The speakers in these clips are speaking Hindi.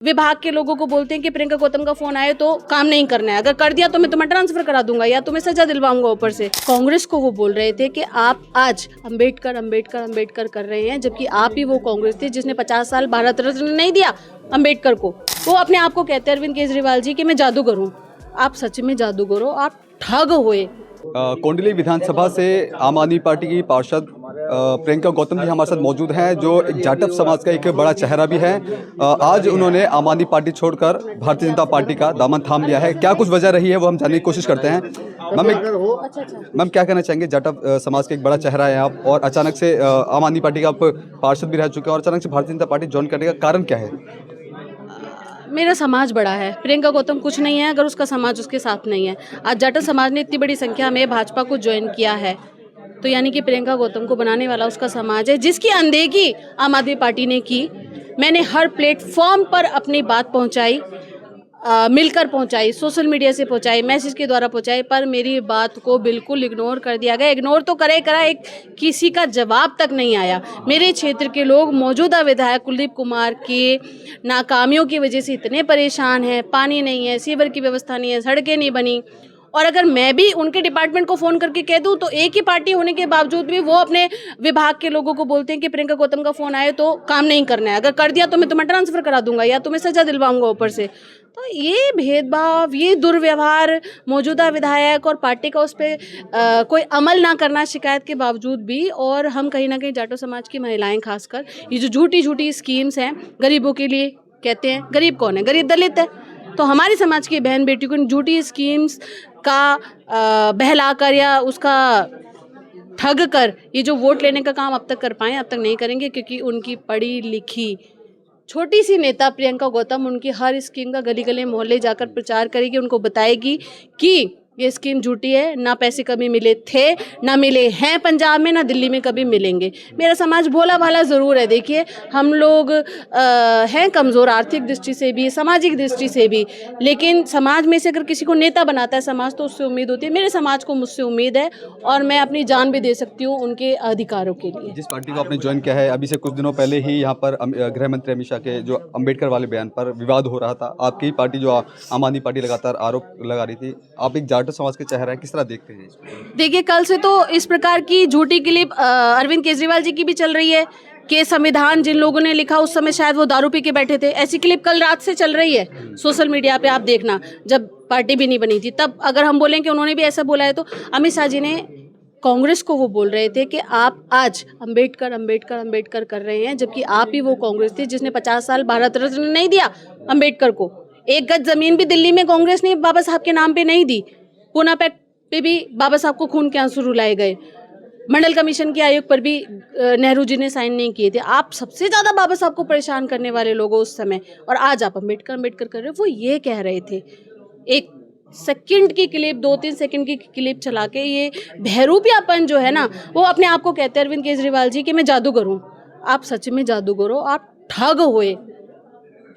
विभाग के लोगों को बोलते हैं कि प्रियंका गौतम का फोन आए तो काम नहीं करना है, अगर कर दिया तो मैं तुम्हें ट्रांसफर करा दूंगा या तुम्हें सजा दिलवाऊंगा। ऊपर से कांग्रेस को वो बोल रहे थे कि आप आज अंबेडकर अंबेडकर अंबेडकर कर रहे हैं, जबकि आप ही वो कांग्रेस थी जिसने 50 साल भारत रत्न नहीं दिया अंबेडकर को। वो अपने आप को कहते हैं अरविंद केजरीवाल जी कि मैं जादूगर हूँ। आप सच में जादूगर हो, आप ठग हुए। कोंडली विधानसभा से आम आदमी पार्टी की पार्षद प्रियंका गौतम जी हमारे साथ मौजूद हैं, जो एक जाटव समाज का एक बड़ा चेहरा भी है। आज उन्होंने आम आदमी पार्टी छोड़कर भारतीय जनता पार्टी का दामन थाम लिया है। क्या कुछ वजह रही है वो हम जानने की कोशिश करते हैं। मैम क्या कहना चाहेंगे, जाटव समाज का एक बड़ा चेहरा है आप, और अचानक से आम आदमी पार्टी का आप पार्षद भी रह चुके हैं, और अचानक से भारतीय जनता पार्टी ज्वाइन करने का कारण क्या है? मेरा समाज बड़ा है, प्रियंका गौतम कुछ नहीं है अगर उसका समाज उसके साथ नहीं है। आज जाटव समाज ने इतनी बड़ी संख्या में भाजपा को ज्वाइन किया है, तो यानी कि प्रियंका गौतम को बनाने वाला उसका समाज है, जिसकी अनदेखी आम आदमी पार्टी ने की। मैंने हर प्लेटफॉर्म पर अपनी बात पहुंचाई, मिलकर पहुंचाई, सोशल मीडिया से पहुंचाई, मैसेज के द्वारा पहुंचाई, पर मेरी बात को बिल्कुल इग्नोर कर दिया गया। इग्नोर तो करे करा, एक किसी का जवाब तक नहीं आया। मेरे क्षेत्र के लोग मौजूदा विधायक कुलदीप कुमार के नाकामियों की वजह से इतने परेशान हैं। पानी नहीं है, सीवर की व्यवस्था नहीं है, सड़कें नहीं बनी, और अगर मैं भी उनके डिपार्टमेंट को फ़ोन करके कह दूं तो एक ही पार्टी होने के बावजूद भी वो अपने विभाग के लोगों को बोलते हैं कि प्रियंका गौतम का फ़ोन आए तो काम नहीं करना है, अगर कर दिया तो मैं तुम्हें ट्रांसफ़र करा दूंगा या तुम्हें सजा दिलवाऊंगा। ऊपर से तो ये भेदभाव, ये दुर्व्यवहार मौजूदा विधायक और पार्टी का उस पर कोई अमल ना करना शिकायत के बावजूद भी, और हम कहीं ना कहीं जाटो समाज की महिलाएं खासकर ये जो झूठी झूठी स्कीम्स हैं गरीबों के लिए, कहते हैं गरीब कौन है, गरीब दलित है, तो हमारी समाज की बहन बेटी को इन झूठी स्कीम्स का बहलाकर या उसका ठग कर ये जो वोट लेने का काम अब तक कर पाए, अब तक नहीं करेंगे, क्योंकि उनकी पढ़ी लिखी छोटी सी नेता प्रियंका गौतम उनकी हर स्कीम का गली गली मोहल्ले जाकर प्रचार करेगी, उनको बताएगी कि ये स्कीम झूठी है, ना पैसे कभी मिले थे, ना मिले हैं पंजाब में, ना दिल्ली में कभी मिलेंगे। मेरा समाज भोला भाला ज़रूर है। देखिए हम लोग हैं कमज़ोर आर्थिक दृष्टि से भी, सामाजिक दृष्टि से भी, लेकिन समाज में से अगर किसी को नेता बनाता है समाज तो उससे उम्मीद होती है। मेरे समाज को मुझसे उम्मीद है और मैं अपनी जान भी दे सकती हूँ उनके अधिकारों के लिए। जिस पार्टी को आपने ज्वाइन किया है, अभी से कुछ दिनों पहले ही यहाँ पर गृह मंत्री अमित शाह के जो अंबेडकर वाले बयान पर विवाद हो रहा था। आपकी पार्टी जो आम आदमी पार्टी लगातार आरोप लगा रही थी। आप एक जाटव समाज के चेहरा है, किस तरह देखते हैं इसको? देखिए कल से तो इस प्रकार की झूठी क्लिप अरविंद केजरीवाल जी की भी चल रही है कि संविधान जिन लोगों ने लिखा उस समय शायद वो दारू पी के बैठे थे। ऐसी क्लिप कल रात से चल रही है सोशल मीडिया पे, आप देखना, जब पार्टी भी नहीं बनी थी तब। अगर हम बोलें कि उन्होंने भी ऐसा बोला है, तो अमित शाह जी ने कांग्रेस को वो बोल रहे थे कि आप आज अंबेडकर अंबेडकर अंबेडकर कर रहे हैं, जबकि आप ही वो कांग्रेस थी जिसने 50 साल भारत रत्न नहीं दिया अंबेडकर को। एक गज जमीन भी दिल्ली में कांग्रेस ने बाबा साहब के नाम पे नहीं दी। पूना पैक्ट पे भी बाबा साहब को खून के आंसू रुलाए गए। मंडल कमीशन के आयोग पर भी नेहरू जी ने साइन नहीं किए थे। आप सबसे ज़्यादा बाबा साहब को परेशान करने वाले लोग उस समय, और आज आप अंबेडकर अंबेडकर कर रहे हो। वो ये कह रहे थे, एक सेकंड की क्लिप, 2-3 सेकंड की क्लिप चला के ये बहरूपियापन जो है ना, वो अपने आप को कहते हैं अरविंद केजरीवाल जी कि मैं जादूगर हूँ। आप सच में जादूगर हो, आप ठग हुए।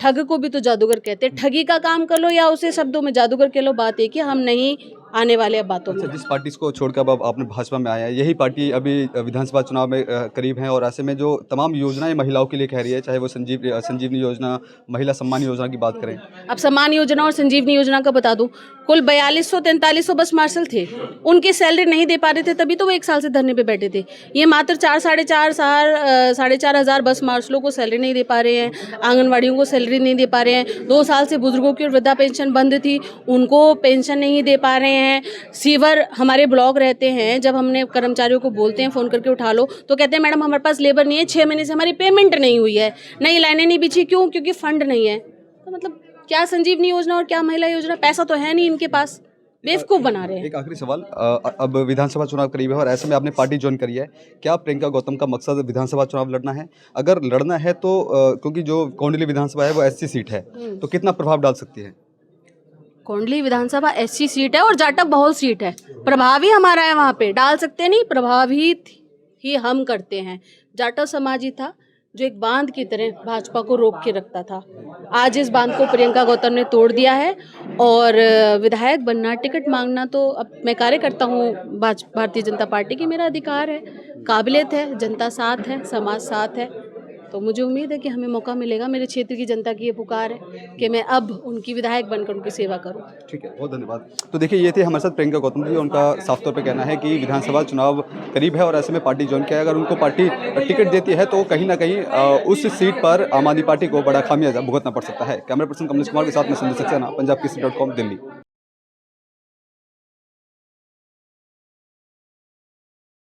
ठग को भी तो जादूगर कहते हैं। ठगी का काम कर लो या उसे शब्दों में जादूगर कह लो, बात एक ही, हम नहीं आने वाले अब बातों में। जिस पार्टी को छोड़कर अब आपने भाजपा में आया है, यही पार्टी अभी विधानसभा चुनाव में करीब है, और ऐसे में जो तमाम योजनाएं महिलाओं के लिए कह रही है, चाहे वो संजीवनी योजना, महिला सम्मान योजना की बात करें। अब सम्मान योजना और संजीवनी योजना का बता दूं, कुल 4200-4300 बस मार्शल थे, उनकी सैलरी नहीं दे पा रहे थे, तभी तो वो 1 साल से धरने पे बैठे थे। ये मात्र 4-4.5 हज़ार बस मार्शलों को सैलरी नहीं दे पा रहे हैं, आंगनवाड़ियों को सैलरी नहीं दे पा रहे हैं। 2 साल से बुजुर्गों की वृद्धा पेंशन बंद थी, उनको पेंशन नहीं दे पा रहे हैं। सीवर हमारे ब्लॉक रहते हैं, जब हमने कर्मचारियों को बोलते हैं फ़ोन करके उठा लो, तो कहते हैं मैडम हमारे पास लेबर नहीं है, 6 महीने से हमारी पेमेंट नहीं हुई है, नई लाइनें नहीं बिछी। क्यों? क्योंकि फंड नहीं है। तो मतलब क्या संजीवनी योजना और क्या महिला योजना, पैसा तो है नहीं इनके पास, बेवकूफ़ बना रहे हैं। एक आखिरी सवाल, अब विधानसभा चुनाव करीब है और ऐसे में आपने पार्टी ज्वाइन करी है, क्या प्रियंका गौतम का मकसद विधानसभा चुनाव लड़ना है? अगर लड़ना है तो क्योंकि जो कोंडली विधानसभा है वो एससी सीट है, तो कितना प्रभाव डाल सकती है? कोंडली विधानसभा एससी सीट है और जाटव बहुल सीट है। प्रभावी हमारा है, वहाँ पे डाल सकते नहीं, प्रभावी ही हम करते हैं। जाटव समाज ही था जो एक बांध की तरह भाजपा को रोक के रखता था। आज इस बांध को प्रियंका गौतम ने तोड़ दिया है, और विधायक बनना, टिकट मांगना तो अब मैं कार्यकर्ता हूँ भारतीय जनता पार्टी की, मेरा अधिकार है, काबिलियत है, जनता साथ है, समाज साथ है, तो मुझे उम्मीद है कि हमें मौका मिलेगा। मेरे क्षेत्र की जनता की ये पुकार है कि मैं अब उनकी विधायक बनकर उनकी सेवा करूं। ठीक है, बहुत धन्यवाद। तो देखिए ये थे हमारे साथ प्रियंका गौतम जी। उनका साफ तौर पे कहना है कि विधानसभा चुनाव करीब है और ऐसे में पार्टी ज्वाइन किया है। अगर उनको पार्टी टिकट देती है तो कहीं ना कहीं उस सीट पर आम आदमी पार्टी को बड़ा खामियाजा भुगतना पड़ सकता है। कैमरा पर्सन कमलेश कुमार के साथ में संजय सक्सेना, पंजाब केसरी.com, दिल्ली।